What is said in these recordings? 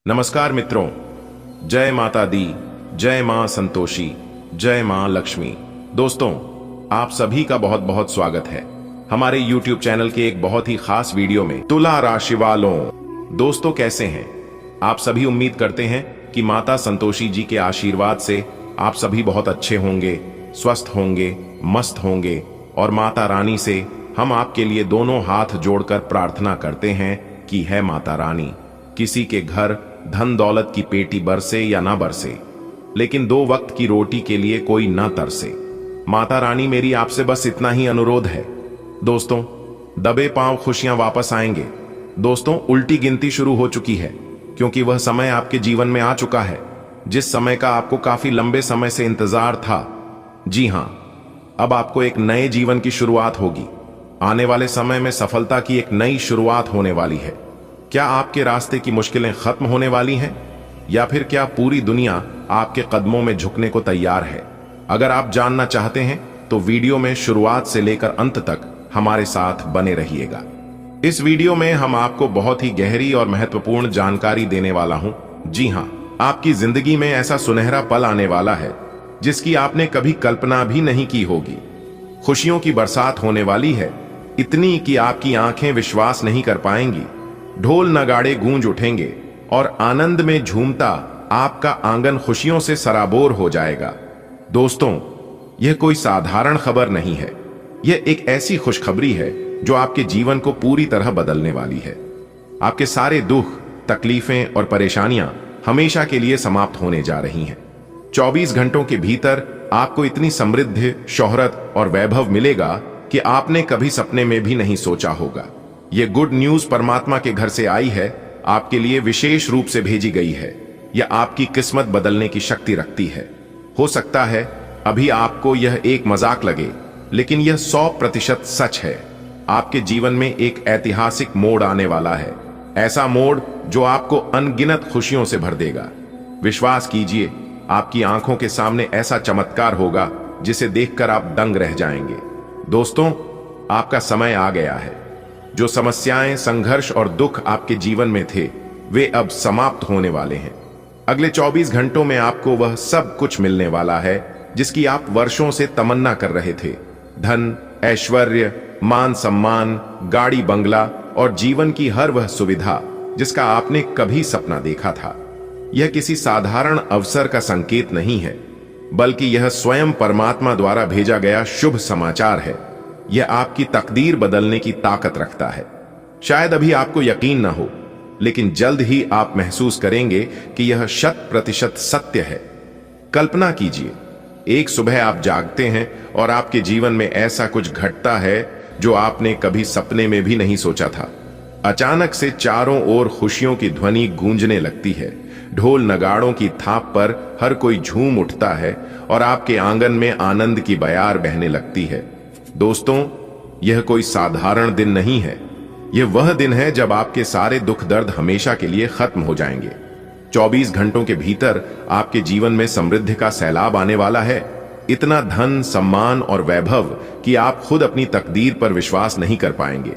नमस्कार मित्रों, जय माता दी, जय मां संतोषी, जय मां लक्ष्मी। दोस्तों, आप सभी का बहुत बहुत स्वागत है हमारे YouTube चैनल के एक बहुत ही खास वीडियो में। तुला राशि वालों, दोस्तों कैसे हैं आप सभी? उम्मीद करते हैं कि माता संतोषी जी के आशीर्वाद से आप सभी बहुत अच्छे होंगे, स्वस्थ होंगे, मस्त होंगे। और माता रानी से हम आपके लिए दोनों हाथ जोड़कर प्रार्थना करते हैं कि है माता रानी, किसी के घर धन दौलत की पेटी बरसे या ना बरसे, लेकिन 2 वक्त की रोटी के लिए कोई ना तरसे। माता रानी, मेरी आपसे बस इतना ही अनुरोध है। दोस्तों, दबे पांव खुशियां वापस आएंगे। दोस्तों, उल्टी गिनती शुरू हो चुकी है, क्योंकि वह समय आपके जीवन में आ चुका है जिस समय का आपको काफी लंबे समय से इंतजार था। जी हां, अब आपको एक नए जीवन की शुरुआत होगी। आने वाले समय में सफलता की एक नई शुरुआत होने वाली है। क्या आपके रास्ते की मुश्किलें खत्म होने वाली हैं, या फिर क्या पूरी दुनिया आपके कदमों में झुकने को तैयार है? अगर आप जानना चाहते हैं तो वीडियो में शुरुआत से लेकर अंत तक हमारे साथ बने रहिएगा। इस वीडियो में हम आपको बहुत ही गहरी और महत्वपूर्ण जानकारी देने वाला हूं। जी हां, आपकी जिंदगी में ऐसा सुनहरा पल आने वाला है जिसकी आपने कभी कल्पना भी नहीं की होगी। खुशियों की बरसात होने वाली है, इतनी कि आपकी आंखें विश्वास नहीं कर पाएंगी। ढोल नगाड़े गूंज उठेंगे और आनंद में झूमता आपका आंगन खुशियों से सराबोर हो जाएगा। दोस्तों, यह कोई साधारण खबर नहीं है, यह एक ऐसी खुशखबरी है जो आपके जीवन को पूरी तरह बदलने वाली है। आपके सारे दुख, तकलीफें और परेशानियां हमेशा के लिए समाप्त होने जा रही हैं। 24 घंटों के भीतर आपको इतनी समृद्धि, शोहरत और वैभव मिलेगा कि आपने कभी सपने में भी नहीं सोचा होगा। यह गुड न्यूज परमात्मा के घर से आई है, आपके लिए विशेष रूप से भेजी गई है। यह आपकी किस्मत बदलने की शक्ति रखती है। हो सकता है अभी आपको यह एक मजाक लगे, लेकिन यह 100% सच है। आपके जीवन में एक ऐतिहासिक मोड़ आने वाला है, ऐसा मोड़ जो आपको अनगिनत खुशियों से भर देगा। विश्वास कीजिए, आपकी आंखों के सामने ऐसा चमत्कार होगा जिसे देखकर आप दंग रह जाएंगे। दोस्तों, आपका समय आ गया है। जो समस्याएं, संघर्ष और दुख आपके जीवन में थे, वे अब समाप्त होने वाले हैं। अगले 24 घंटों में आपको वह सब कुछ मिलने वाला है जिसकी आप वर्षों से तमन्ना कर रहे थे। धन, ऐश्वर्य, मान सम्मान, गाड़ी बंगला और जीवन की हर वह सुविधा जिसका आपने कभी सपना देखा था। यह किसी साधारण अवसर का संकेत नहीं है, बल्कि यह स्वयं परमात्मा द्वारा भेजा गया शुभ समाचार है। यह आपकी तकदीर बदलने की ताकत रखता है। शायद अभी आपको यकीन न हो, लेकिन जल्द ही आप महसूस करेंगे कि यह 100% सत्य है। कल्पना कीजिए, एक सुबह आप जागते हैं और आपके जीवन में ऐसा कुछ घटता है जो आपने कभी सपने में भी नहीं सोचा था। अचानक से चारों ओर खुशियों की ध्वनि गूंजने लगती है। ढोल नगाड़ों की थाप पर हर कोई झूम उठता है और आपके आंगन में आनंद की बयार बहने लगती है। दोस्तों, यह कोई साधारण दिन नहीं है। यह वह दिन है जब आपके सारे दुख दर्द हमेशा के लिए खत्म हो जाएंगे। 24 घंटों के भीतर आपके जीवन में समृद्धि का सैलाब आने वाला है। इतना धन, सम्मान और वैभव कि आप खुद अपनी तकदीर पर विश्वास नहीं कर पाएंगे।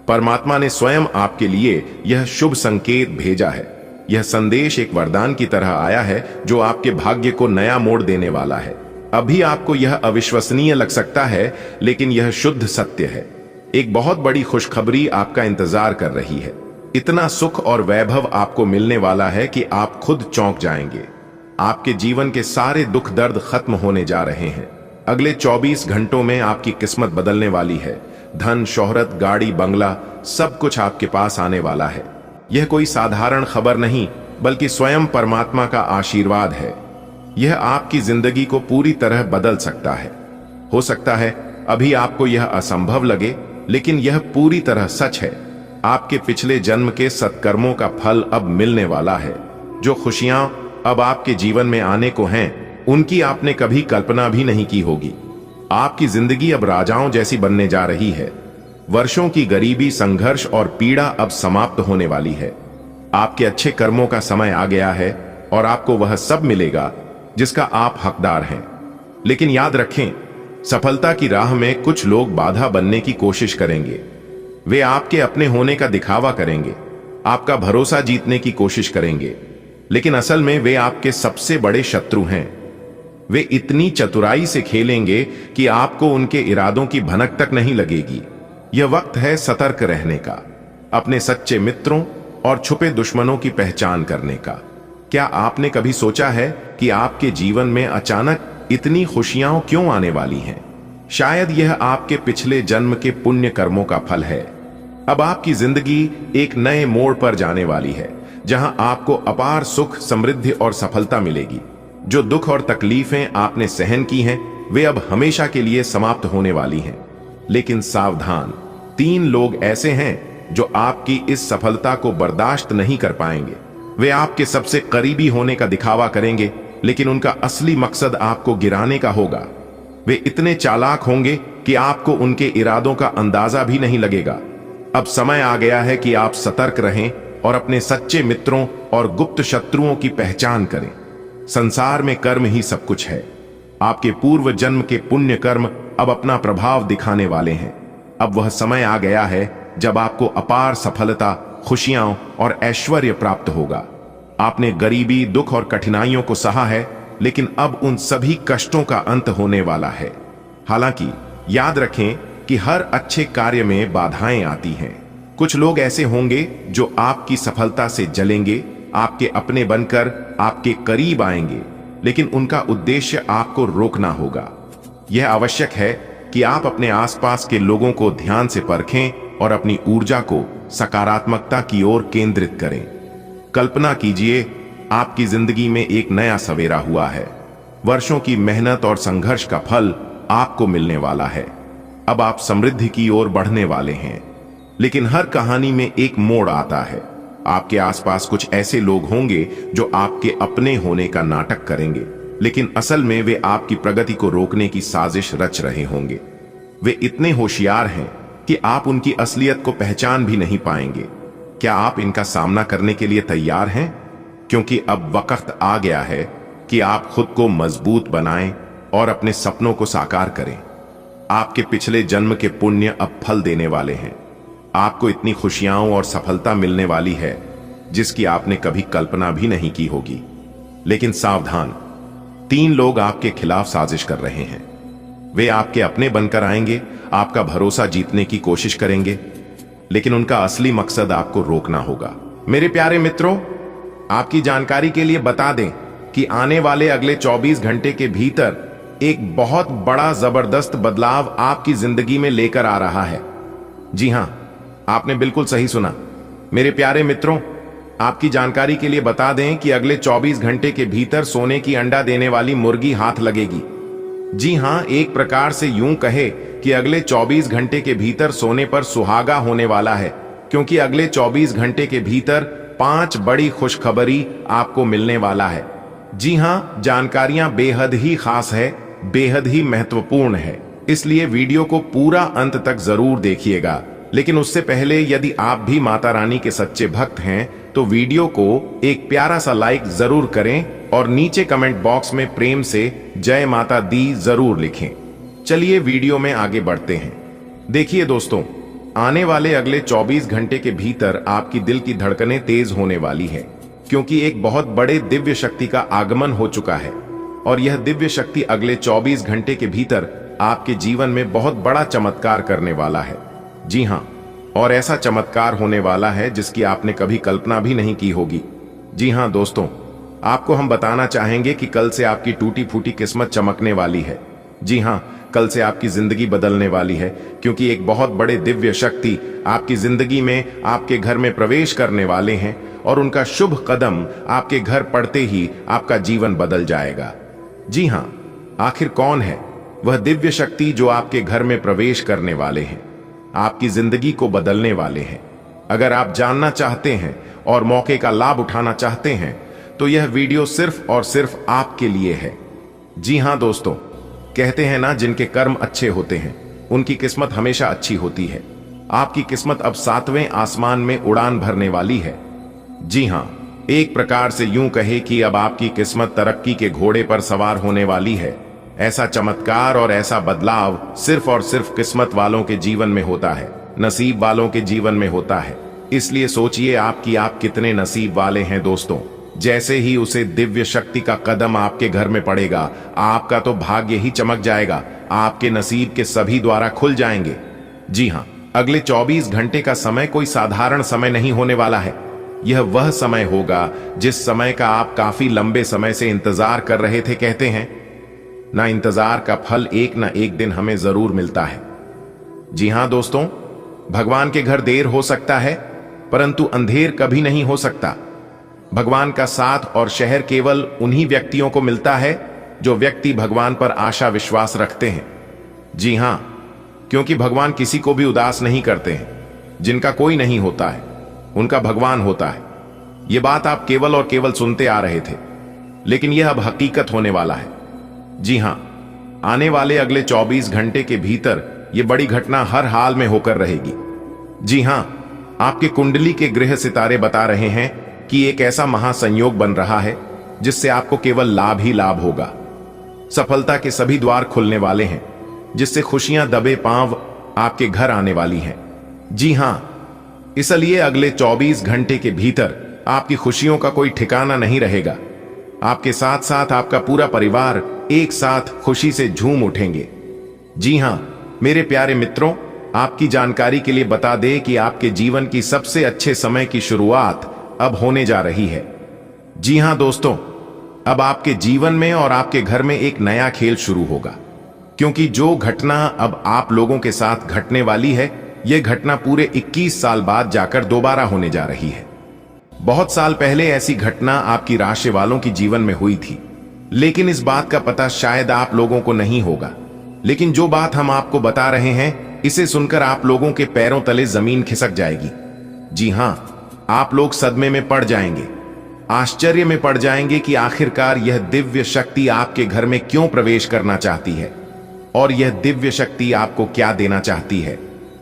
परमात्मा ने स्वयं आपके लिए यह शुभ संकेत भेजा है। यह संदेश एक वरदान की तरह आया है जो आपके भाग्य को नया मोड़ देने वाला है। अभी आपको यह अविश्वसनीय लग सकता है, लेकिन यह शुद्ध सत्य है। एक बहुत बड़ी खुशखबरी आपका इंतजार कर रही है। इतना सुख और वैभव आपको मिलने वाला है कि आप खुद चौंक जाएंगे। आपके जीवन के सारे दुख दर्द खत्म होने जा रहे हैं। अगले 24 घंटों में आपकी किस्मत बदलने वाली है। धन, शोहरत, गाड़ी बंगला, सब कुछ आपके पास आने वाला है। यह कोई साधारण खबर नहीं, बल्कि स्वयं परमात्मा का आशीर्वाद है। यह आपकी जिंदगी को पूरी तरह बदल सकता है। हो सकता है अभी आपको यह असंभव लगे, लेकिन यह पूरी तरह सच है। आपके पिछले जन्म के सत्कर्मों का फल अब मिलने वाला है। जो खुशियां अब आपके जीवन में आने को हैं, उनकी आपने कभी कल्पना भी नहीं की होगी। आपकी जिंदगी अब राजाओं जैसी बनने जा रही है। वर्षों की गरीबी, संघर्ष और पीड़ा अब समाप्त होने वाली है। आपके अच्छे कर्मों का समय आ गया है और आपको वह सब मिलेगा जिसका आप हकदार हैं। लेकिन याद रखें, सफलता की राह में कुछ लोग बाधा बनने की कोशिश करेंगे। वे आपके अपने होने का दिखावा करेंगे, आपका भरोसा जीतने की कोशिश करेंगे, लेकिन असल में वे आपके सबसे बड़े शत्रु हैं। वे इतनी चतुराई से खेलेंगे कि आपको उनके इरादों की भनक तक नहीं लगेगी। यह वक्त है सतर्क रहने का, अपने सच्चे मित्रों और छुपे दुश्मनों की पहचान करने का। क्या आपने कभी सोचा है कि आपके जीवन में अचानक इतनी खुशियां क्यों आने वाली हैं? शायद यह आपके पिछले जन्म के पुण्य कर्मों का फल है। अब आपकी जिंदगी एक नए मोड़ पर जाने वाली है, जहां आपको अपार सुख, समृद्धि और सफलता मिलेगी। जो दुख और तकलीफें आपने सहन की हैं, वे अब हमेशा के लिए समाप्त होने वाली हैं। लेकिन सावधान, 3 लोग ऐसे हैं जो आपकी इस सफलता को बर्दाश्त नहीं कर पाएंगे। वे आपके सबसे करीबी होने का दिखावा करेंगे, लेकिन उनका असली मकसद आपको गिराने का होगा। वे इतने चालाक होंगे कि आपको उनके इरादों का अंदाजा भी नहीं लगेगा। अब समय आ गया है कि आप सतर्क रहें और अपने सच्चे मित्रों और गुप्त शत्रुओं की पहचान करें। संसार में कर्म ही सब कुछ है। आपके पूर्व जन्म के पुण्य कर्म अब अपना प्रभाव दिखाने वाले हैं। अब वह समय आ गया है जब आपको अपार सफलता, खुशियां और ऐश्वर्य प्राप्त होगा। आपने गरीबी, दुख और कठिनाइयों को सहा है, लेकिन अब उन सभी कष्टों का अंत होने वाला है। हालांकि याद रखें कि हर अच्छे कार्य में बाधाएं आती हैं। कुछ लोग ऐसे होंगे जो आपकी सफलता से जलेंगे, आपके अपने बनकर आपके करीब आएंगे, लेकिन उनका उद्देश्य आपको रोकना होगा। यह आवश्यक है कि आप अपने आसपास के लोगों को ध्यान से परखें और अपनी ऊर्जा को सकारात्मकता की ओर केंद्रित करें। कल्पना कीजिए, आपकी जिंदगी में एक नया सवेरा हुआ है। वर्षों की मेहनत और संघर्ष का फल आपको मिलने वाला है। अब आप समृद्धि की ओर बढ़ने वाले हैं। लेकिन हर कहानी में एक मोड़ आता है। आपके आसपास कुछ ऐसे लोग होंगे जो आपके अपने होने का नाटक करेंगे, लेकिन असल में वे आपकी प्रगति को रोकने की साजिश रच रहे होंगे। वे इतने होशियार हैं कि आप उनकी असलियत को पहचान भी नहीं पाएंगे। क्या आप इनका सामना करने के लिए तैयार हैं? क्योंकि अब वक्त आ गया है कि आप खुद को मजबूत बनाएं और अपने सपनों को साकार करें। आपके पिछले जन्म के पुण्य अब फल देने वाले हैं। आपको इतनी खुशियां और सफलता मिलने वाली है जिसकी आपने कभी कल्पना भी नहीं की होगी। लेकिन सावधान, 3 लोग आपके खिलाफ साजिश कर रहे हैं। वे आपके अपने बनकर आएंगे, आपका भरोसा जीतने की कोशिश करेंगे, लेकिन उनका असली मकसद आपको रोकना होगा। मेरे प्यारे मित्रों, आपकी जानकारी के लिए बता दें कि आने वाले अगले 24 घंटे के भीतर एक बहुत बड़ा जबरदस्त बदलाव आपकी जिंदगी में लेकर आ रहा है। जी हां, आपने बिल्कुल सही सुना। मेरे प्यारे मित्रों, आपकी जानकारी के लिए बता दें कि अगले 24 घंटे के भीतर सोने की अंडा देने वाली मुर्गी हाथ लगेगी। जी हां, एक प्रकार से यूं कहे कि अगले 24 घंटे के भीतर सोने पर सुहागा होने वाला है, क्योंकि अगले 24 घंटे के भीतर 5 बड़ी खुशखबरी आपको मिलने वाला है। जी हां, जानकारियां बेहद ही खास है, बेहद ही महत्वपूर्ण है, इसलिए वीडियो को पूरा अंत तक जरूर देखिएगा। लेकिन उससे पहले यदि आप भी माता रानी के सच्चे भक्त हैं तो वीडियो को एक प्यारा सा लाइक जरूर करें और नीचे कमेंट बॉक्स में प्रेम से जय माता दी जरूर लिखें। चलिए वीडियो में आगे बढ़ते हैं। देखिए दोस्तों, आने वाले अगले 24 घंटे के भीतर आपकी दिल की धड़कनें तेज होने वाली है, क्योंकि एक बहुत बड़े दिव्य शक्ति का आगमन हो चुका है और यह दिव्य शक्ति अगले 24 घंटे के भीतर आपके जीवन में बहुत बड़ा चमत्कार करने वाला है। जी हां, और ऐसा चमत्कार होने वाला है जिसकी आपने कभी कल्पना भी नहीं की होगी। जी हां दोस्तों, आपको हम बताना चाहेंगे कि कल से आपकी टूटी फूटी किस्मत चमकने वाली है। जी हां, कल से आपकी जिंदगी बदलने वाली है, क्योंकि एक बहुत बड़े दिव्य शक्ति आपकी जिंदगी में, आपके घर में प्रवेश करने वाले हैं और उनका शुभ कदम आपके घर पड़ते ही आपका जीवन बदल जाएगा। जी हां, आखिर कौन है वह दिव्य शक्ति जो आपके घर में प्रवेश करने वाले हैं, आपकी जिंदगी को बदलने वाले हैं? अगर आप जानना चाहते हैं और मौके का लाभ उठाना चाहते हैं तो यह वीडियो सिर्फ और सिर्फ आपके लिए है। जी हां दोस्तों, कहते हैं ना, जिनके कर्म अच्छे होते हैं उनकी किस्मत हमेशा अच्छी होती है। आपकी किस्मत अब 7वें आसमान में उड़ान भरने वाली है। जी हां, एक प्रकार से यूं कहे कि अब आपकी किस्मत तरक्की के घोड़े पर सवार होने वाली है। ऐसा चमत्कार और ऐसा बदलाव सिर्फ और सिर्फ किस्मत वालों के जीवन में होता है, नसीब वालों के जीवन में होता है। इसलिए सोचिए आप कितने नसीब वाले हैं दोस्तों। जैसे ही उसे दिव्य शक्ति का कदम आपके घर में पड़ेगा, आपका तो भाग्य ही चमक जाएगा, आपके नसीब के सभी द्वारा खुल जाएंगे। जी हां, अगले 24 घंटे का समय कोई साधारण समय नहीं होने वाला है। यह वह समय होगा जिस समय का आप काफी लंबे समय से इंतजार कर रहे थे। कहते हैं ना, इंतजार का फल एक ना एक दिन हमें जरूर मिलता है। जी हां दोस्तों, भगवान के घर देर हो सकता है, परंतु अंधेर कभी नहीं हो सकता। भगवान का साथ और शहर केवल उन्हीं व्यक्तियों को मिलता है जो व्यक्ति भगवान पर आशा विश्वास रखते हैं। जी हां, क्योंकि भगवान किसी को भी उदास नहीं करते हैं। जिनका कोई नहीं होता है, उनका भगवान होता है। यह बात आप केवल और केवल सुनते आ रहे थे, लेकिन यह अब हकीकत होने वाला है। जी हां, आने वाले अगले 24 घंटे के भीतर यह बड़ी घटना हर हाल में होकर रहेगी। जी हां, आपके कुंडली के ग्रह सितारे बता रहे हैं कि एक ऐसा महासंयोग बन रहा है जिससे आपको केवल लाभ ही लाभ होगा। सफलता के सभी द्वार खुलने वाले हैं, जिससे खुशियां दबे पांव आपके घर आने वाली हैं। जी हां, इसलिए अगले 24 घंटे के भीतर आपकी खुशियों का कोई ठिकाना नहीं रहेगा। आपके साथ साथ आपका पूरा परिवार एक साथ खुशी से झूम उठेंगे। जी हां मेरे प्यारे मित्रों, आपकी जानकारी के लिए बता दें कि आपके जीवन की सबसे अच्छे समय की शुरुआत अब होने जा रही है। जी हां दोस्तों, अब आपके जीवन में और आपके घर में एक नया खेल शुरू होगा, क्योंकि जो घटना अब आप लोगों के साथ घटने वाली है, यह घटना पूरे 21 साल बाद जाकर दोबारा होने जा रही है। बहुत साल पहले ऐसी घटना आपकी राशि वालों की जीवन में हुई थी, लेकिन इस बात का पता शायद आप लोगों को नहीं होगा। लेकिन जो बात हम आपको बता रहे हैं, इसे सुनकर आप लोगों के पैरों तले जमीन खिसक जाएगी। जी हां, आप लोग सदमे में पड़ जाएंगे, आश्चर्य में पड़ जाएंगे कि आखिरकार यह दिव्य शक्ति आपके घर में क्यों प्रवेश करना चाहती है और यह दिव्य शक्ति आपको क्या देना चाहती है।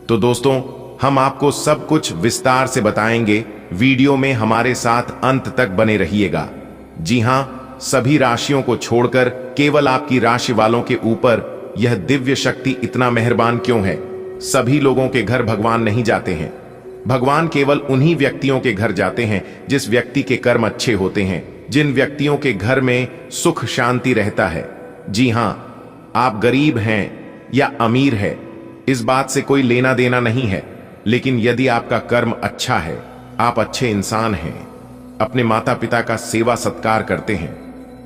तो दोस्तों, हम आपको सब कुछ विस्तार से बताएंगे। वीडियो में हमारे साथ अंत तक बने रहिएगा। जी हां, सभी राशियों को छोड़कर केवल आपकी राशि वालों के ऊपर यह दिव्य शक्ति इतना मेहरबान क्यों है। सभी लोगों के घर भगवान नहीं जाते हैं। भगवान केवल उन्हीं व्यक्तियों के घर जाते हैं जिस व्यक्ति के कर्म अच्छे होते हैं, जिन व्यक्तियों के घर में सुख शांति रहता है। जी हां, आप गरीब हैं या अमीर है, इस बात से कोई लेना देना नहीं है, लेकिन यदि आपका कर्म अच्छा है, आप अच्छे इंसान हैं, अपने माता पिता का सेवा सत्कार करते हैं,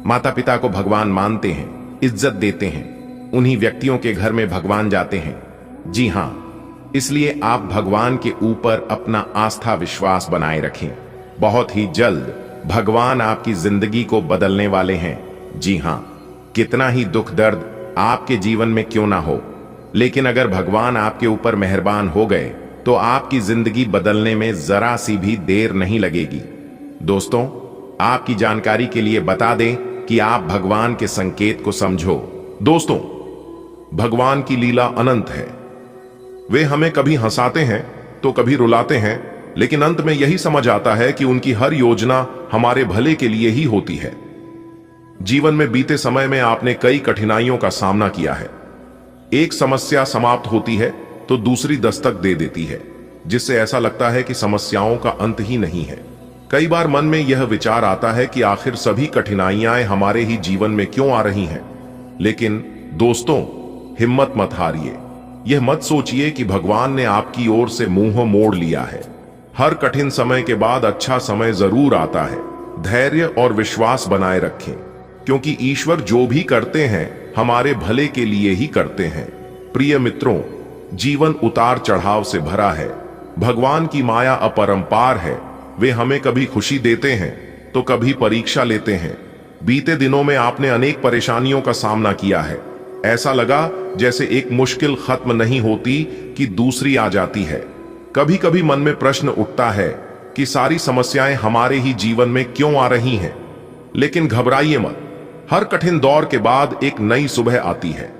माता पिता को भगवान मानते हैं, इज्जत देते हैं, उन्हीं व्यक्तियों के घर में भगवान जाते हैं। जी हां, इसलिए आप भगवान के ऊपर अपना आस्था विश्वास बनाए रखें। बहुत ही जल्द भगवान आपकी जिंदगी को बदलने वाले हैं। जी हां, कितना ही दुख दर्द आपके जीवन में क्यों ना हो, लेकिन अगर भगवान आपके ऊपर मेहरबान हो गए तो आपकी जिंदगी बदलने में जरा सी भी देर नहीं लगेगी। दोस्तों, आपकी जानकारी के लिए बता दें कि आप भगवान के संकेत को समझो। दोस्तों, भगवान की लीला अनंत है। वे हमें कभी हंसाते हैं तो कभी रुलाते हैं, लेकिन अंत में यही समझ आता है कि उनकी हर योजना हमारे भले के लिए ही होती है। जीवन में बीते समय में आपने कई कठिनाइयों का सामना किया है। एक समस्या समाप्त होती है तो दूसरी दस्तक दे देती है, जिससे ऐसा लगता है कि समस्याओं का अंत ही नहीं है। कई बार मन में यह विचार आता है कि आखिर सभी कठिनाइयां हमारे ही जीवन में क्यों आ रही हैं। लेकिन दोस्तों, हिम्मत मत हारिए। यह मत सोचिए कि भगवान ने आपकी ओर से मुंह मोड़ लिया है। हर कठिन समय के बाद अच्छा समय जरूर आता है। धैर्य और विश्वास बनाए रखें, क्योंकि ईश्वर जो भी करते हैं हमारे भले के लिए ही करते हैं। प्रिय मित्रों, जीवन उतार चढ़ाव से भरा है। भगवान की माया अपरंपार है। वे हमें कभी खुशी देते हैं तो कभी परीक्षा लेते हैं। बीते दिनों में आपने अनेक परेशानियों का सामना किया है। ऐसा लगा जैसे एक मुश्किल खत्म नहीं होती कि दूसरी आ जाती है। कभी कभी मन में प्रश्न उठता है कि सारी समस्याएं हमारे ही जीवन में क्यों आ रही हैं। लेकिन घबराइए मत, हर कठिन दौर के बाद एक नई सुबह आती है।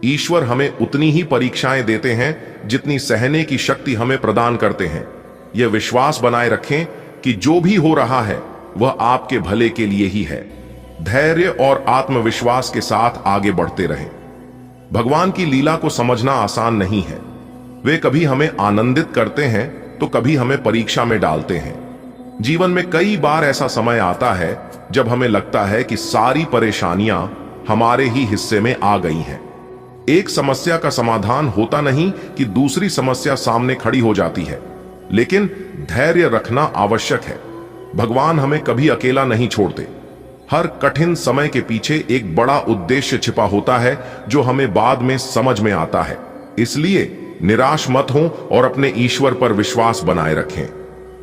ईश्वर हमें उतनी ही परीक्षाएं देते हैं जितनी सहने की शक्ति हमें प्रदान करते हैं। यह विश्वास बनाए रखें कि जो भी हो रहा है वह आपके भले के लिए ही है। धैर्य और आत्मविश्वास के साथ आगे बढ़ते रहें। भगवान की लीला को समझना आसान नहीं है। वे कभी हमें आनंदित करते हैं तो कभी हमें परीक्षा में डालते हैं। जीवन में कई बार ऐसा समय आता है जब हमें लगता है कि सारी परेशानियां हमारे ही हिस्से में आ गई हैं। एक समस्या का समाधान होता नहीं कि दूसरी समस्या सामने खड़ी हो जाती है, लेकिन धैर्य रखना आवश्यक है। भगवान हमें कभी अकेला नहीं छोड़ते। हर कठिन समय के पीछे एक बड़ा उद्देश्य छिपा होता है जो हमें बाद में समझ में आता है। इसलिए निराश मत हो और अपने ईश्वर पर विश्वास बनाए रखें।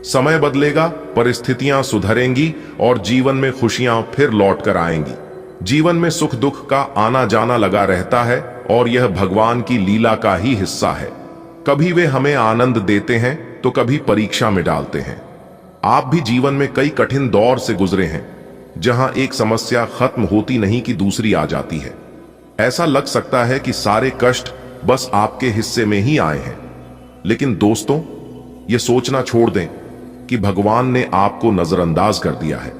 समय बदलेगा, परिस्थितियां सुधरेंगी और जीवन में खुशियां फिर लौट कर आएंगी। जीवन में सुख दुख का आना जाना लगा रहता है और यह भगवान की लीला का ही हिस्सा है। कभी वे हमें आनंद देते हैं तो कभी परीक्षा में डालते हैं। आप भी जीवन में कई कठिन दौर से गुजरे हैं, जहां एक समस्या खत्म होती नहीं कि दूसरी आ जाती है। ऐसा लग सकता है कि सारे कष्ट बस आपके हिस्से में ही आए हैं, लेकिन दोस्तों, यह सोचना छोड़ दें कि भगवान ने आपको नजरअंदाज कर दिया है।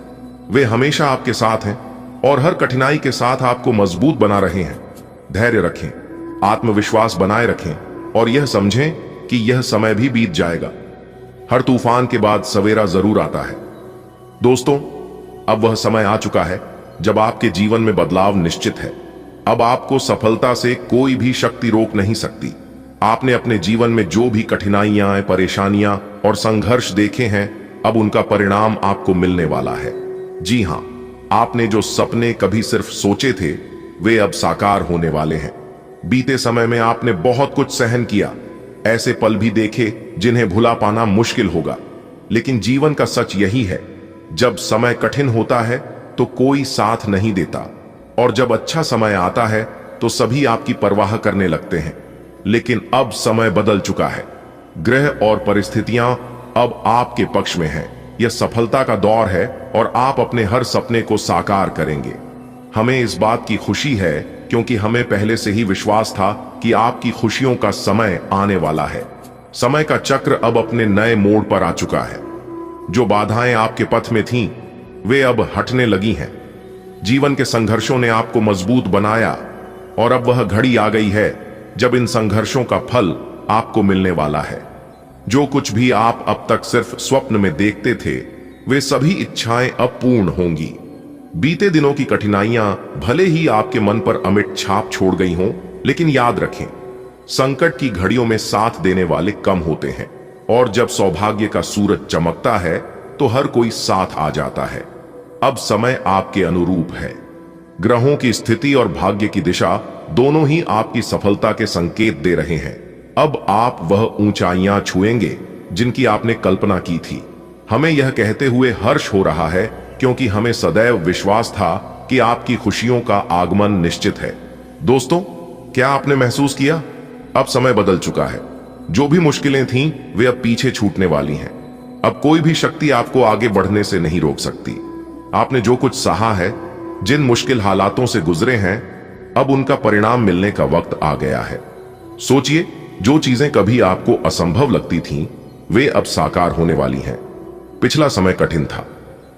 वे हमेशा आपके साथ हैं और हर कठिनाई के साथ आपको मजबूत बना रहे हैं। धैर्य रखें, आत्मविश्वास बनाए रखें और यह समझें कि यह समय भी बीत जाएगा। हर तूफान के बाद सवेरा जरूर आता है। दोस्तों, अब वह समय आ चुका है जब आपके जीवन में बदलाव निश्चित है। अब आपको सफलता से कोई भी शक्ति रोक नहीं सकती। आपने अपने जीवन में जो भी कठिनाइयां, परेशानियां और संघर्ष देखे हैं, अब उनका परिणाम आपको मिलने वाला है। जी हां, आपने जो सपने कभी सिर्फ सोचे थे, वे अब साकार होने वाले हैं। बीते समय में आपने बहुत कुछ सहन किया, ऐसे पल भी देखे जिन्हें भुला पाना मुश्किल होगा। लेकिन जीवन का सच यही है, जब समय कठिन होता है तो कोई साथ नहीं देता, और जब अच्छा समय आता है तो सभी आपकी परवाह करने लगते हैं। लेकिन अब समय बदल चुका है। ग्रह और परिस्थितियां अब आपके पक्ष में हैं। यह सफलता का दौर है और आप अपने हर सपने को साकार करेंगे। हमें इस बात की खुशी है क्योंकि हमें पहले से ही विश्वास था कि आपकी खुशियों का समय आने वाला है। समय का चक्र अब अपने नए मोड़ पर आ चुका है। जो बाधाएं आपके पथ में थीं, वे अब हटने लगी हैं। जीवन के संघर्षों ने आपको मजबूत बनाया और अब वह घड़ी आ गई है जब इन संघर्षों का फल आपको मिलने वाला है। जो कुछ भी आप अब तक सिर्फ स्वप्न में देखते थे, वे सभी इच्छाएं अब पूर्ण होंगी। बीते दिनों की कठिनाइयां भले ही आपके मन पर अमिट छाप छोड़ गई हों, लेकिन याद रखें, संकट की घड़ियों में साथ देने वाले कम होते हैं, और जब सौभाग्य का सूरज चमकता है तो हर कोई साथ आ जाता है। अब समय आपके अनुरूप है। ग्रहों की स्थिति और भाग्य की दिशा दोनों ही आपकी सफलता के संकेत दे रहे हैं। अब आप वह ऊंचाइयां छुएंगे जिनकी आपने कल्पना की थी। हमें यह कहते हुए हर्ष हो रहा है क्योंकि हमें सदैव विश्वास था कि आपकी खुशियों का आगमन निश्चित है। दोस्तों, क्या आपने महसूस किया? अब समय बदल चुका है। जो भी मुश्किलें थीं, वे अब पीछे छूटने वाली हैं। अब कोई भी शक्ति आपको आगे बढ़ने से नहीं रोक सकती। आपने जो कुछ सहा है, जिन मुश्किल हालातों से गुजरे हैं, अब उनका परिणाम मिलने का वक्त आ गया है। सोचिए, जो चीजें कभी आपको असंभव लगती थीं, वे अब साकार होने वाली हैं। पिछला समय कठिन था।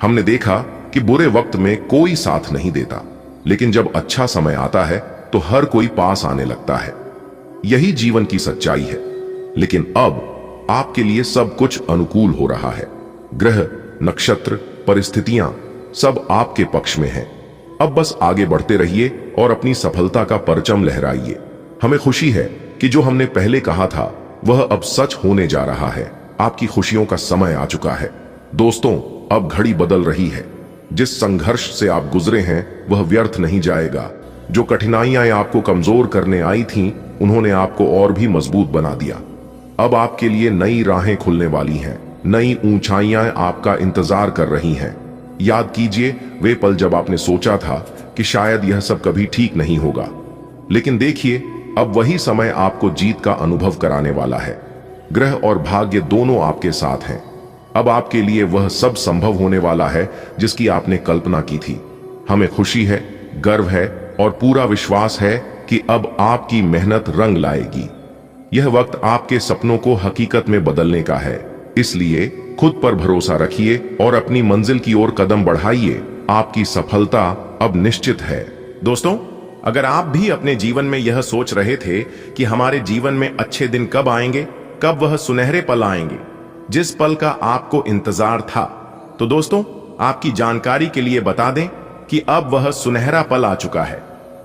हमने देखा कि बुरे वक्त में कोई साथ नहीं देता, लेकिन जब अच्छा समय आता है तो हर कोई पास आने लगता है। यही जीवन की सच्चाई है। लेकिन अब आपके लिए सब कुछ अनुकूल हो रहा है। ग्रह, नक्षत्र, परिस्थितियां सब आपके पक्ष में हैं। अब बस आगे बढ़ते रहिए और अपनी सफलता का परचम लहराइए। हमें खुशी है कि जो हमने पहले कहा था वह अब सच होने जा रहा है। आपकी खुशियों का समय आ चुका है। दोस्तों, अब घड़ी बदल रही है। जिस संघर्ष से आप गुजरे हैं वह व्यर्थ नहीं जाएगा। जो कठिनाइयां आपको कमजोर करने आई थीं, उन्होंने आपको और भी मजबूत बना दिया। अब आपके लिए नई राहें खुलने वाली हैं। नई ऊंचाइयां आपका इंतजार कर रही हैं। याद कीजिए वे पल जब आपने सोचा था कि शायद यह सब कभी ठीक नहीं होगा, लेकिन देखिए, अब वही समय आपको जीत का अनुभव कराने वाला है। ग्रह और भाग्य दोनों आपके साथ हैं। अब आपके लिए वह सब संभव होने वाला है जिसकी आपने कल्पना की थी। हमें खुशी है, गर्व है और पूरा विश्वास है कि अब आपकी मेहनत रंग लाएगी। यह वक्त आपके सपनों को हकीकत में बदलने का है। इसलिए खुद पर भरोसा रखिए और अपनी मंजिल की ओर कदम बढ़ाइए। आपकी सफलता अब निश्चित है। दोस्तों, अगर आप भी अपने जीवन में यह सोच रहे थे कि हमारे जीवन में अच्छे दिन कब आएंगे, कब वह सुनहरे पल आएंगे, जिस पल का आपको इंतजार था। तो दोस्तों, आपकी जानकारी के लिए बता दें कि अब वह सुनहरा पल आ चुका है।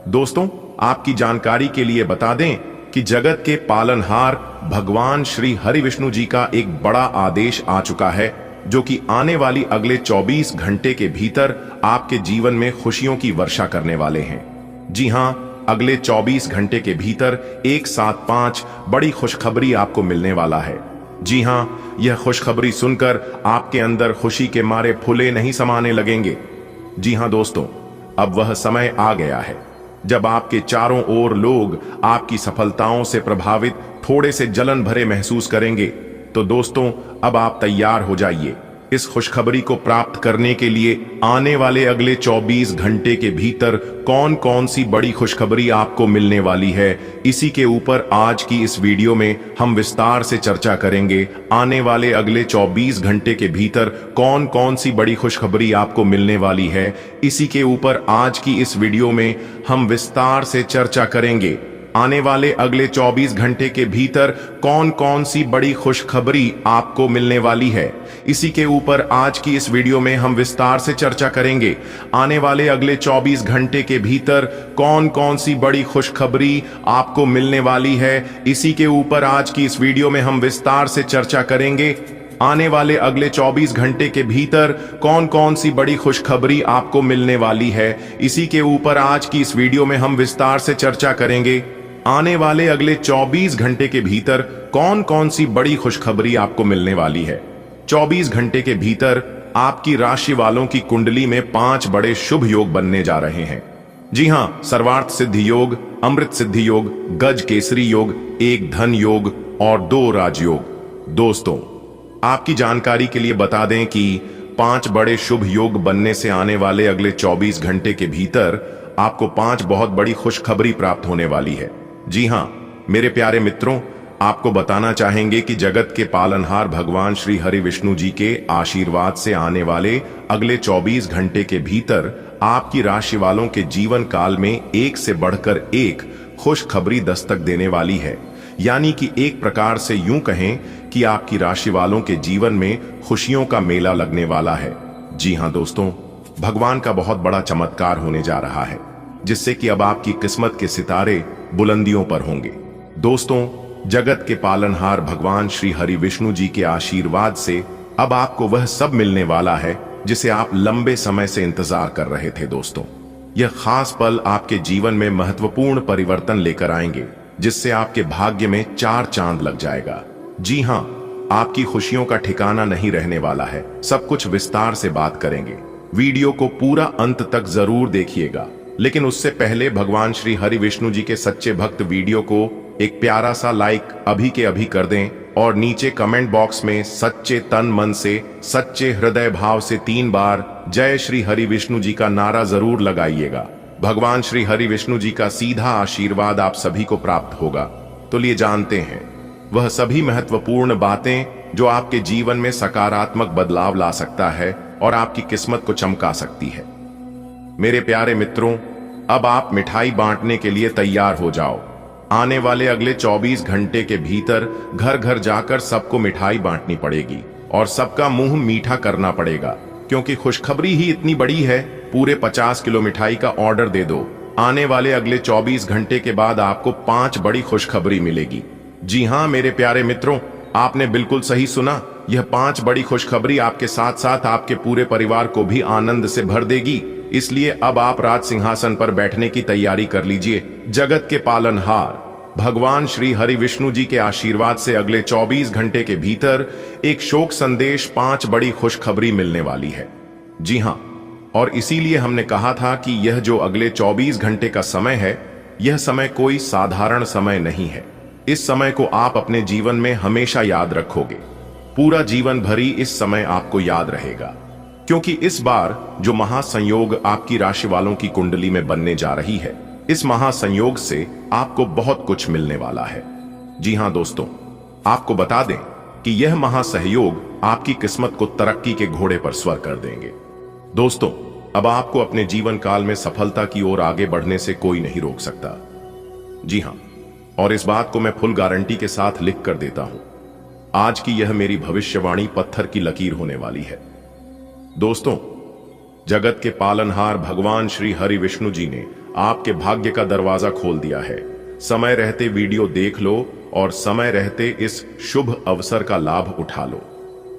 दोस्तों, आपकी जानकारी के लिए बता दें कि जगत के पालनहार भगवान श्री हरि विष्णु जी का एक बड़ा आदेश आ चुका है, जो कि आने वाली अगले 24 घंटे के भीतर आपके जीवन में खुशियों की वर्षा करने वाले हैं। जी हां, अगले 24 घंटे के भीतर एक साथ 5 बड़ी खुशखबरी आपको मिलने वाला है। जी हां, यह खुशखबरी सुनकर आपके अंदर खुशी के मारे फुले नहीं समाने लगेंगे। जी हां दोस्तों, अब वह समय आ गया है जब आपके चारों ओर लोग आपकी सफलताओं से प्रभावित थोड़े से जलन भरे महसूस करेंगे। तो दोस्तों, अब आप तैयार हो जाइए इस खुशखबरी को प्राप्त करने के लिए। आने वाले अगले 24 घंटे के भीतर कौन कौन सी बड़ी खुशखबरी आपको मिलने वाली है, इसी के ऊपर आज की इस वीडियो में हम विस्तार से चर्चा करेंगे। आने वाले अगले 24 घंटे के भीतर कौन कौन सी बड़ी खुशखबरी आपको मिलने वाली है, इसी के ऊपर आज की इस वीडियो में हम विस्तार से चर्चा करेंगे। आने वाले अगले 24 घंटे के भीतर कौन कौन सी बड़ी खुशखबरी आपको मिलने वाली है, इसी के ऊपर आज की इस वीडियो में हम विस्तार से चर्चा करेंगे। आने वाले अगले 24 घंटे के भीतर कौन कौन सी बड़ी खुशखबरी आपको मिलने वाली है, इसी के ऊपर आज की इस वीडियो में हम विस्तार से चर्चा करेंगे। आने वाले अगले 24 घंटे के भीतर कौन कौन सी बड़ी खुशखबरी आपको मिलने वाली है, इसी के ऊपर आज की इस वीडियो में हम विस्तार से चर्चा करेंगे। आने वाले अगले 24 घंटे के भीतर कौन कौन सी बड़ी खुशखबरी आपको मिलने वाली है। 24 घंटे के भीतर आपकी राशि वालों की कुंडली में 5 बड़े शुभ योग बनने जा रहे हैं। जी हां, सर्वार्थ सिद्धि योग, अमृत सिद्धि योग, गज केसरी योग, एक धन योग और 2 राजयोग। दोस्तों, आपकी जानकारी के लिए बता दें कि 5 बड़े शुभ योग बनने से आने वाले अगले 24 घंटे के भीतर आपको 5 बहुत बड़ी खुशखबरी प्राप्त होने वाली है। जी हां, मेरे प्यारे मित्रों, आपको बताना चाहेंगे कि जगत के पालनहार भगवान श्री हरि विष्णु जी के आशीर्वाद से आने वाले अगले 24 घंटे के भीतर आपकी राशि वालों के जीवन काल में एक से बढ़कर एक खुशखबरी दस्तक देने वाली है। यानी कि एक प्रकार से यूं कहें कि आपकी राशि वालों के जीवन में खुशियों का मेला लगने वाला है। जी हां दोस्तों, भगवान का बहुत बड़ा चमत्कार होने जा रहा है, जिससे कि अब आपकी किस्मत के सितारे बुलंदियों पर होंगे। दोस्तों, जगत के पालनहार भगवान श्री हरि विष्णु जी के आशीर्वाद से अब आपको वह सब मिलने वाला है जिसे आप लंबे समय से इंतजार कर रहे थे। दोस्तों, यह खास पल आपके जीवन में महत्वपूर्ण परिवर्तन लेकर आएंगे, जिससे आपके भाग्य में 4 चांद लग जाएगा। जी हां, आपकी खुशियों का ठिकाना नहीं रहने वाला है। सब कुछ विस्तार से बात करेंगे। वीडियो को पूरा अंत तक जरूर देखिएगा, लेकिन उससे पहले भगवान श्री हरि विष्णु जी के सच्चे भक्त वीडियो को एक प्यारा सा लाइक अभी के अभी कर दें और नीचे कमेंट बॉक्स में सच्चे तन मन से, सच्चे हृदय भाव से 3 बार जय श्री हरि विष्णु जी का नारा जरूर लगाइएगा। भगवान श्री हरि विष्णु जी का सीधा आशीर्वाद आप सभी को प्राप्त होगा। तो लिए जानते हैं वह सभी महत्वपूर्ण बातें जो आपके जीवन में सकारात्मक बदलाव ला सकता है और आपकी किस्मत को चमका सकती है। मेरे प्यारे मित्रों, अब आप मिठाई बांटने के लिए तैयार हो जाओ। आने वाले अगले 24 घंटे के भीतर घर घर जाकर सबको मिठाई बांटनी पड़ेगी और सबका मुंह मीठा करना पड़ेगा, क्योंकि खुशखबरी ही इतनी बड़ी है। पूरे 50 किलो मिठाई का ऑर्डर दे दो। आने वाले अगले 24 घंटे के बाद आपको 5 बड़ी खुशखबरी मिलेगी। जी हां मेरे प्यारे मित्रों, आपने बिल्कुल सही सुना। यह 5 बड़ी खुशखबरी आपके साथ साथ आपके पूरे परिवार को भी आनंद से भर देगी। इसलिए अब आप राज सिंहासन पर बैठने की तैयारी कर लीजिए। जगत के पालनहार भगवान श्री हरि विष्णु जी के आशीर्वाद से अगले 24 घंटे के भीतर एक शोक संदेश 5 बड़ी खुशखबरी मिलने वाली है। जी हां, और इसीलिए हमने कहा था कि यह जो अगले 24 घंटे का समय है, यह समय कोई साधारण समय नहीं है। इस समय को आप अपने जीवन में हमेशा याद रखोगे। पूरा जीवन भरी इस समय आपको याद रहेगा, क्योंकि इस बार जो महासंयोग आपकी राशि वालों की कुंडली में बनने जा रही है, इस महासंयोग से आपको बहुत कुछ मिलने वाला है। जी हां दोस्तों, आपको बता दें कि यह महासहयोग आपकी किस्मत को तरक्की के घोड़े पर स्वर कर देंगे। दोस्तों, अब आपको अपने जीवन काल में सफलता की ओर आगे बढ़ने से कोई नहीं रोक सकता। जी हां, और इस बात को मैं फुल गारंटी के साथ लिख कर देता हूं। आज की यह मेरी भविष्यवाणी पत्थर की लकीर होने वाली है। दोस्तों, जगत के पालनहार भगवान श्री हरि विष्णु जी ने आपके भाग्य का दरवाजा खोल दिया है। समय रहते वीडियो देख लो और समय रहते इस शुभ अवसर का लाभ उठा लो।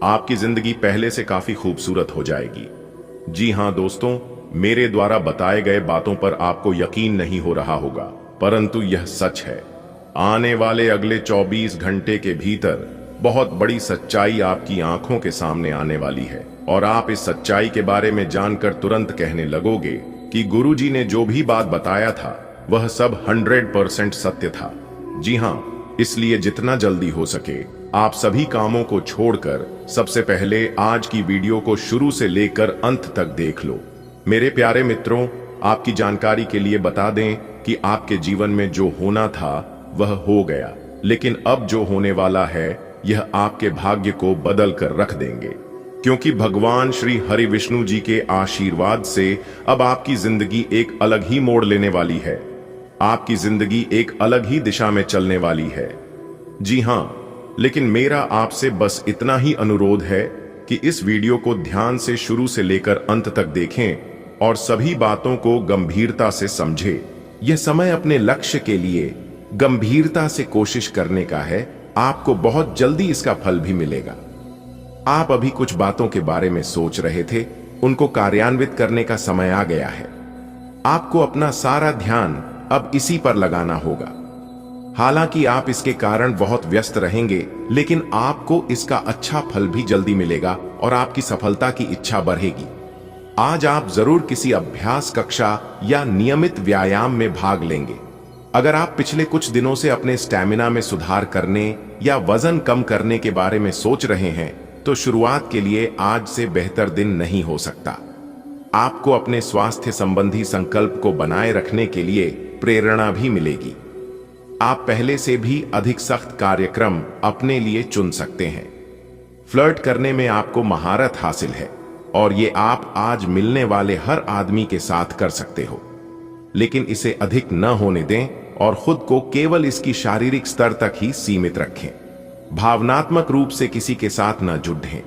आपकी जिंदगी पहले से काफी खूबसूरत हो जाएगी। जी हां दोस्तों, मेरे द्वारा बताए गए बातों पर आपको यकीन नहीं हो रहा होगा, परंतु यह सच है। आने वाले अगले 24 घंटे के भीतर बहुत बड़ी सच्चाई आपकी आंखों के सामने आने वाली है और आप इस सच्चाई के बारे में जानकर तुरंत कहने लगोगे कि गुरुजी ने जो भी बात बताया था वह सब 100% सत्य था। जी हां, इसलिए जितना जल्दी हो सके आप सभी कामों को छोड़कर सबसे पहले आज की वीडियो को शुरू से लेकर अंत तक देख लो। मेरे प्यारे मित्रों, आपकी जानकारी के लिए बता दें कि आपके जीवन में जो होना था वह हो गया, लेकिन अब जो होने वाला है यह आपके भाग्य को बदल कर रख देंगे, क्योंकि भगवान श्री हरि विष्णु जी के आशीर्वाद से अब आपकी जिंदगी एक अलग ही मोड़ लेने वाली है। आपकी जिंदगी एक अलग ही दिशा में चलने वाली है। जी हां, लेकिन मेरा आपसे बस इतना ही अनुरोध है कि इस वीडियो को ध्यान से शुरू से लेकर अंत तक देखें और सभी बातों को गंभीरता से समझें। यह समय अपने लक्ष्य के लिए गंभीरता से कोशिश करने का है। आपको बहुत जल्दी इसका फल भी मिलेगा। आप अभी कुछ बातों के बारे में सोच रहे थे, उनको कार्यान्वित करने का समय आ गया है। आपको अपना सारा ध्यान अब इसी पर लगाना होगा। हालांकि आप इसके कारण बहुत व्यस्त रहेंगे, लेकिन आपको इसका अच्छा फल भी जल्दी मिलेगा और आपकी सफलता की इच्छा बढ़ेगी। आज आप जरूर किसी अभ्यास कक्षा या नियमित व्यायाम में भाग लेंगे। अगर आप पिछले कुछ दिनों से अपने स्टैमिना में सुधार करने या वजन कम करने के बारे में सोच रहे हैं, तो शुरुआत के लिए आज से बेहतर दिन नहीं हो सकता। आपको अपने स्वास्थ्य संबंधी संकल्प को बनाए रखने के लिए प्रेरणा भी मिलेगी। आप पहले से भी अधिक सख्त कार्यक्रम अपने लिए चुन सकते हैं। फ्लर्ट करने में आपको महारत हासिल है और ये आप आज मिलने वाले हर आदमी के साथ कर सकते हो, लेकिन इसे अधिक न होने दें और खुद को केवल इसकी शारीरिक स्तर तक ही सीमित रखें। भावनात्मक रूप से किसी के साथ न जुड़ें।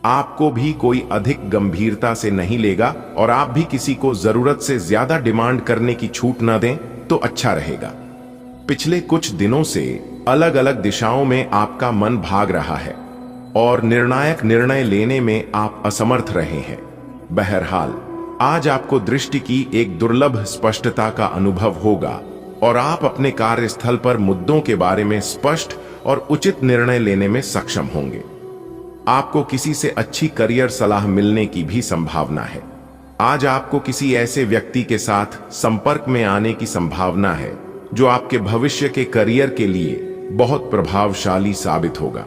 आपको भी कोई अधिक गंभीरता से नहीं लेगा और आप भी किसी को जरूरत से ज्यादा डिमांड करने की छूट न दें तो अच्छा रहेगा। पिछले कुछ दिनों से अलग अलग दिशाओं में आपका मन भाग रहा है और निर्णायक निर्णय लेने में आप असमर्थ रहे हैं। बहरहाल, आज आपको दृष्टि की एक दुर्लभ स्पष्टता का अनुभव होगा और आप अपने कार्यस्थल पर मुद्दों के बारे में स्पष्ट और उचित निर्णय लेने में सक्षम होंगे। आपको किसी से अच्छी करियर सलाह मिलने की भी संभावना है। आज आपको किसी ऐसे व्यक्ति के साथ संपर्क में आने की संभावना है जो आपके भविष्य के करियर के लिए बहुत प्रभावशाली साबित होगा।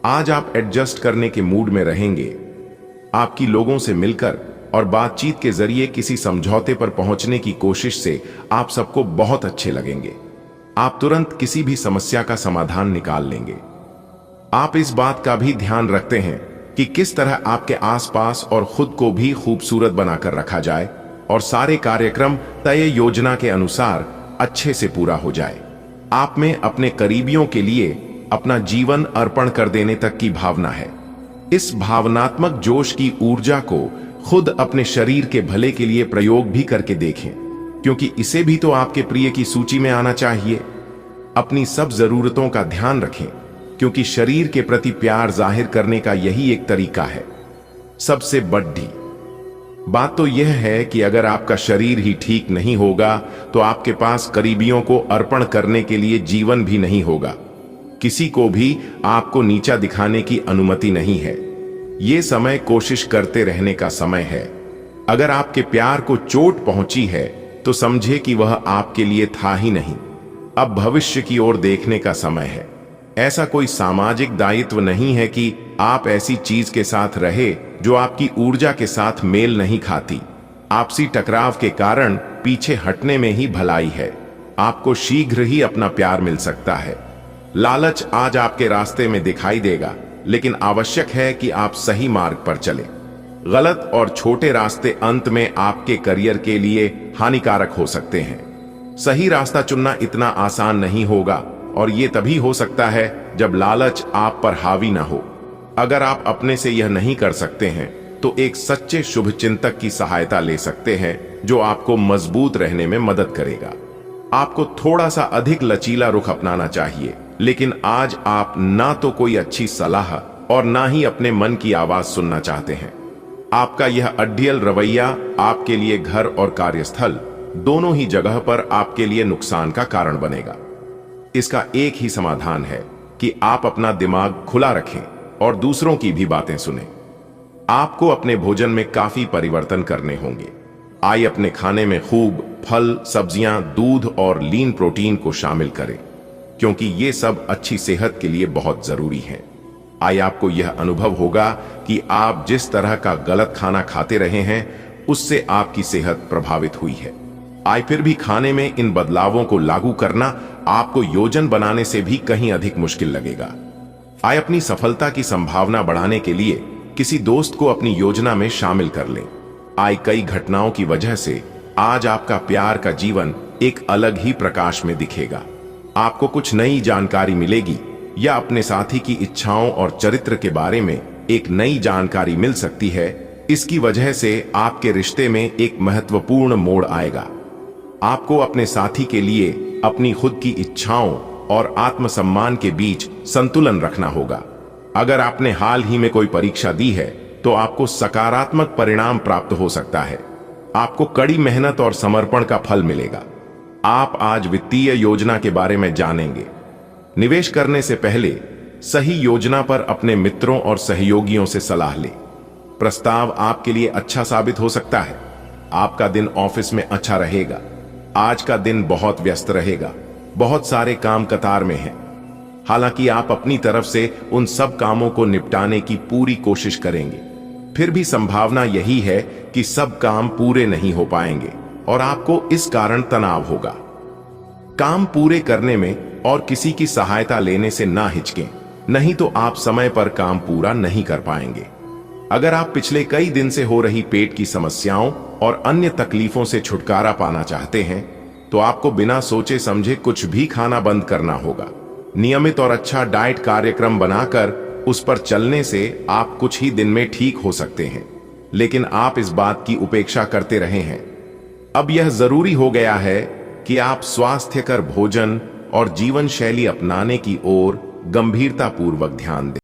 आज आप एडजस्ट करने के मूड में रहेंगे। आपकी लोगों से मिलकर और बातचीत के जरिए किसी समझौते पर पहुंचने की कोशिश से आप सबको बहुत अच्छे लगेंगे। आप तुरंत किसी भी समस्या का समाधान निकाल लेंगे। आप इस बात का भी ध्यान रखते हैं कि किस तरह आपके आसपास और खुद को भी खूबसूरत बनाकर रखा जाए और सारे कार्यक्रम तय योजना के अनुसार अच्छे से पूरा हो जाए। आप में अपने करीबियों के लिए अपना जीवन अर्पण कर देने तक की भावना है। इस भावनात्मक जोश की ऊर्जा को खुद अपने शरीर के भले के लिए प्रयोग भी करके देखें, क्योंकि इसे भी तो आपके प्रिय की सूची में आना चाहिए। अपनी सब जरूरतों का ध्यान रखें, क्योंकि शरीर के प्रति प्यार जाहिर करने का यही एक तरीका है। सबसे बड़ी बात तो यह है कि अगर आपका शरीर ही ठीक नहीं होगा तो आपके पास करीबियों को अर्पण करने के लिए जीवन भी नहीं होगा। किसी को भी आपको नीचा दिखाने की अनुमति नहीं है। ये समय कोशिश करते रहने का समय है। अगर आपके प्यार को चोट पहुंची है तो समझे कि वह आपके लिए था ही नहीं। अब भविष्य की ओर देखने का समय है। ऐसा कोई सामाजिक दायित्व नहीं है कि आप ऐसी चीज के साथ रहे जो आपकी ऊर्जा के साथ मेल नहीं खाती। आपसी टकराव के कारण पीछे हटने में ही भलाई है। आपको शीघ्र ही अपना प्यार मिल सकता है। लालच आज आपके रास्ते में दिखाई देगा, लेकिन आवश्यक है कि आप सही मार्ग पर चलें। गलत और छोटे रास्ते अंत में आपके करियर के लिए हानिकारक हो सकते हैं। सही रास्ता चुनना इतना आसान नहीं होगा, और ये तभी हो सकता है जब लालच आप पर हावी ना हो। अगर आप अपने से यह नहीं कर सकते हैं तो एक सच्चे शुभचिंतक की सहायता ले सकते हैं जो आपको मजबूत रहने में मदद करेगा। आपको थोड़ा सा अधिक लचीला रुख अपनाना चाहिए, लेकिन आज आप ना तो कोई अच्छी सलाह और ना ही अपने मन की आवाज सुनना चाहते हैं। आपका यह अड्डियल रवैया आपके लिए घर और कार्यस्थल दोनों ही जगह पर आपके लिए नुकसान का कारण बनेगा। इसका एक ही समाधान है कि आप अपना दिमाग खुला रखें और दूसरों की भी बातें सुनें। आपको अपने भोजन में काफी परिवर्तन करने होंगे। आइए अपने खाने में खूब फल, सब्जियां, दूध और लीन प्रोटीन को शामिल करें, क्योंकि ये सब अच्छी सेहत के लिए बहुत जरूरी हैं। आइए आपको यह अनुभव होगा कि आप जिस तरह का गलत खाना खाते रहे हैं उससे आपकी सेहत प्रभावित हुई है। आइए फिर भी खाने में इन बदलावों को लागू करना आपको योजन बनाने से भी कहीं अधिक मुश्किल लगेगा। आइए अपनी सफलता की संभावना बढ़ाने के लिए किसी दोस्त को अपनी योजना में शामिल कर लें। आइए कई घटनाओं की वजह से आज आपका प्यार का जीवन एक अलग ही प्रकाश में दिखेगा। आपको कुछ नई जानकारी मिलेगी या अपने साथी की इच्छाओं और चरित्र के बारे में एक नई जानकारी मिल सकती है। इसकी वजह से आपके रिश्ते में एक महत्वपूर्ण मोड़ आएगा। आपको अपने साथी के लिए अपनी खुद की इच्छाओं और आत्मसम्मान के बीच संतुलन रखना होगा। अगर आपने हाल ही में कोई परीक्षा दी है तो आपको सकारात्मक परिणाम प्राप्त हो सकता है। आपको कड़ी मेहनत और समर्पण का फल मिलेगा। आप आज वित्तीय योजना के बारे में जानेंगे। निवेश करने से पहले सही योजना पर अपने मित्रों और सहयोगियों से सलाह लें। प्रस्ताव आपके लिए अच्छा साबित हो सकता है। आपका दिन ऑफिस में अच्छा रहेगा। आज का दिन बहुत व्यस्त रहेगा। बहुत सारे काम कतार में हैं। हालांकि आप अपनी तरफ से उन सब कामों को निपटाने की पूरी कोशिश करेंगे, फिर भी संभावना यही है कि सब काम पूरे नहीं हो पाएंगे और आपको इस कारण तनाव होगा। काम पूरे करने में और किसी की सहायता लेने से ना हिचकें, नहीं तो आप समय पर काम पूरा नहीं कर पाएंगे। अगर आप पिछले कई दिन से हो रही पेट की समस्याओं और अन्य तकलीफों से छुटकारा पाना चाहते हैं तो आपको बिना सोचे समझे कुछ भी खाना बंद करना होगा। नियमित और अच्छा डाइट कार्यक्रम बनाकर उस पर चलने से आप कुछ ही दिन में ठीक हो सकते हैं, लेकिन आप इस बात की उपेक्षा करते रहे हैं। अब यह जरूरी हो गया है कि आप स्वास्थ्यकर भोजन और जीवन शैली अपनाने की ओर गंभीरतापूर्वक ध्यान दें।